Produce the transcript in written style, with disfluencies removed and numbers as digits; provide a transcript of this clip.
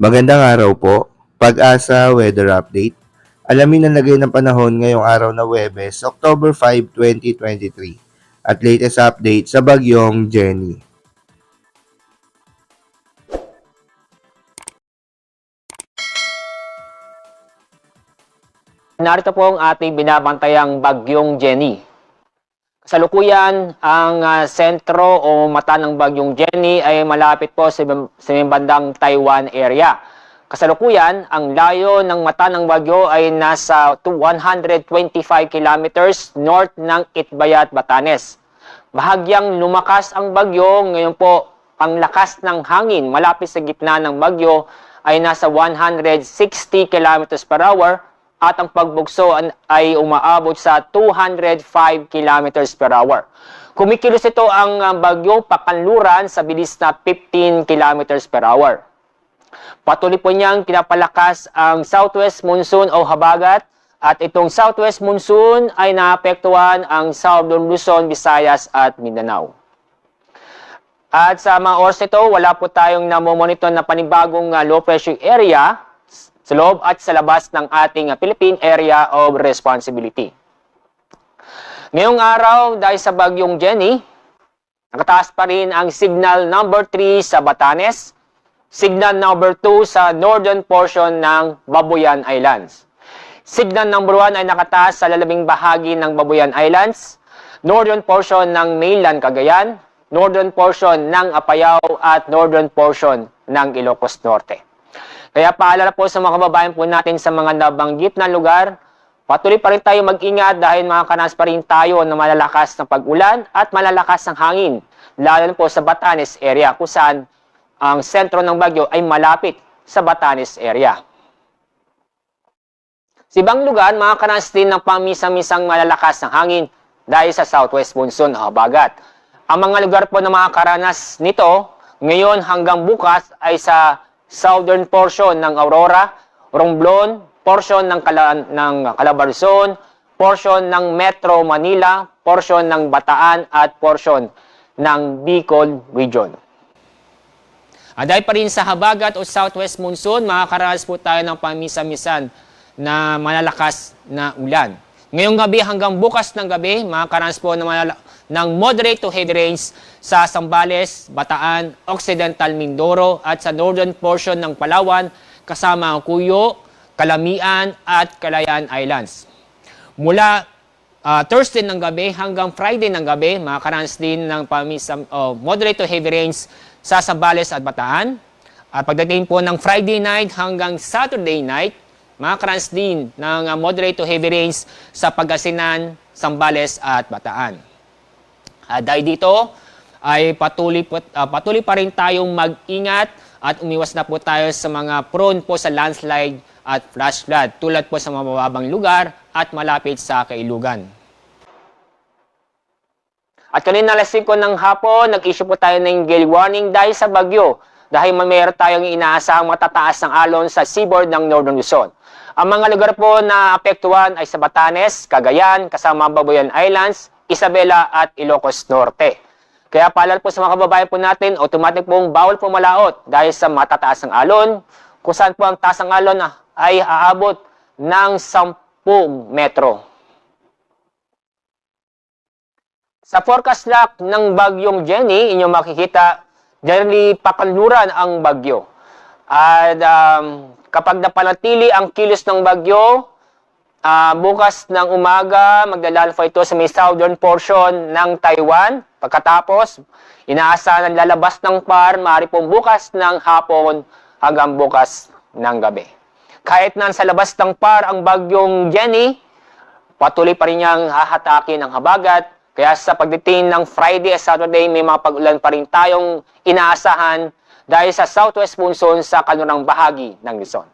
Magandang araw po. Pag-asa Weather Update. Alamin ang lagay ng panahon ngayong araw na Huwebes, October 5, 2023 at latest update sa bagyong Jenny. Narito po ang ating binabantayang bagyong Jenny. Kasalukuyan, ang sentro o mata ng bagyong Jenny ay malapit po sa may bandang Taiwan area. Kasalukuyan, ang layo ng mata ng bagyo ay nasa 125 kilometers north ng Itbayat, Batanes. Bahagyang lumakas ang bagyo, ngayon po ang lakas ng hangin malapit sa gitna ng bagyo ay nasa 160 kilometers per hour at ang pagbugso ay umaabot sa 205 kilometers per hour. Kumikilos ito ang bagyo pakanluran sa bilis na 15 kilometers per hour. Patuloy po niyang pinapalakas ang southwest monsoon o habagat at itong southwest monsoon ay naapektuhan ang Southern Luzon, Visayas at Mindanao. At sa mga oras nito, wala po tayong namomonitor na panibagong low pressure area sa loob at sa labas ng ating Philippine Area of Responsibility. Ngayong araw, dahil sa bagyong Jenny, nakataas pa rin ang signal number 3 sa Batanes, signal number 2 sa northern portion ng Babuyan Islands. Signal number 1 ay nakataas sa lalabing bahagi ng Babuyan Islands, northern portion ng mainland Cagayan, northern portion ng Apayao at northern portion ng Ilocos Norte. Kaya paalala po sa mga kababayan po natin sa mga nabanggit na lugar, patuloy pa rin tayo mag-ingat dahil makakaranas pa rin tayo ng malalakas na pag-ulan at malalakas ng hangin, lalo na po sa Batanes area kung saan ang sentro ng bagyo ay malapit sa Batanes area. Sa ibang lugar, makakaranas din ng pamisa-misang malalakas ng hangin dahil sa southwest monsoon o habagat. Ang mga lugar po na makakaranas nito ngayon hanggang bukas ay sa southern portion ng Aurora, Romblon, portion ng Calabarzon, portion ng Metro Manila, portion ng Bataan at portion ng Bicol Region. Dahil pa rin sa habagat o southwest monsoon, makakaranas po tayo ng pamisa-misan na malalakas na ulan. Ngayong gabi hanggang bukas ng gabi, makakaranas po ng moderate to heavy rains sa Zambales, Bataan, Occidental Mindoro at sa northern portion ng Palawan kasama ang Cuyo, Calamian at Calayan Islands. Mula Thursday ng gabi hanggang Friday ng gabi, makakaranas din ng moderate to heavy rains sa Zambales at Bataan. At pagdating po ng Friday night hanggang Saturday night, makakaranas din ng moderate to heavy rains sa Pangasinan, Zambales at Bataan. Dahil dito ay patuloy pa rin tayong mag-ingat at umiwas na po tayo sa mga prone po sa landslide at flash flood tulad po sa mababang lugar at malapit sa kailugan. At kanina alas 5 ng hapon, nag-issue po tayo ng gale warning dahil sa bagyo dahil mayroon tayong inaasahang matataas ng alon sa seaboard ng Northern Luzon. Ang mga lugar po na apektuhan ay sa Batanes, Cagayan, kasama ang Babuyan Islands, Isabela at Ilocos Norte. Kaya paalala po sa mga kababayan po natin, automatic pong bawal po malaot dahil sa matataas ng alon, kung saan po ang taas ng alon ay aabot ng 10 metro. Sa forecast lock ng bagyong Jenny, inyong makikita, generally pakanluran ang bagyo. At kapag napanatili ang kilos ng bagyo, bukas ng umaga, maglalalfa ito sa may southern portion ng Taiwan. Pagkatapos, inaasahan ang lalabas ng PAR, maaari pong bukas ng hapon hanggang bukas ng gabi. Kahit na sa labas ng PAR ang bagyong Jenny, patuloy pa rin niyang hahatakin ang habagat. Kaya sa pagdating ng Friday at Saturday, may mga pag-ulan pa rin tayong inaasahan dahil sa southwest monsoon sa kanurang bahagi ng Luzon.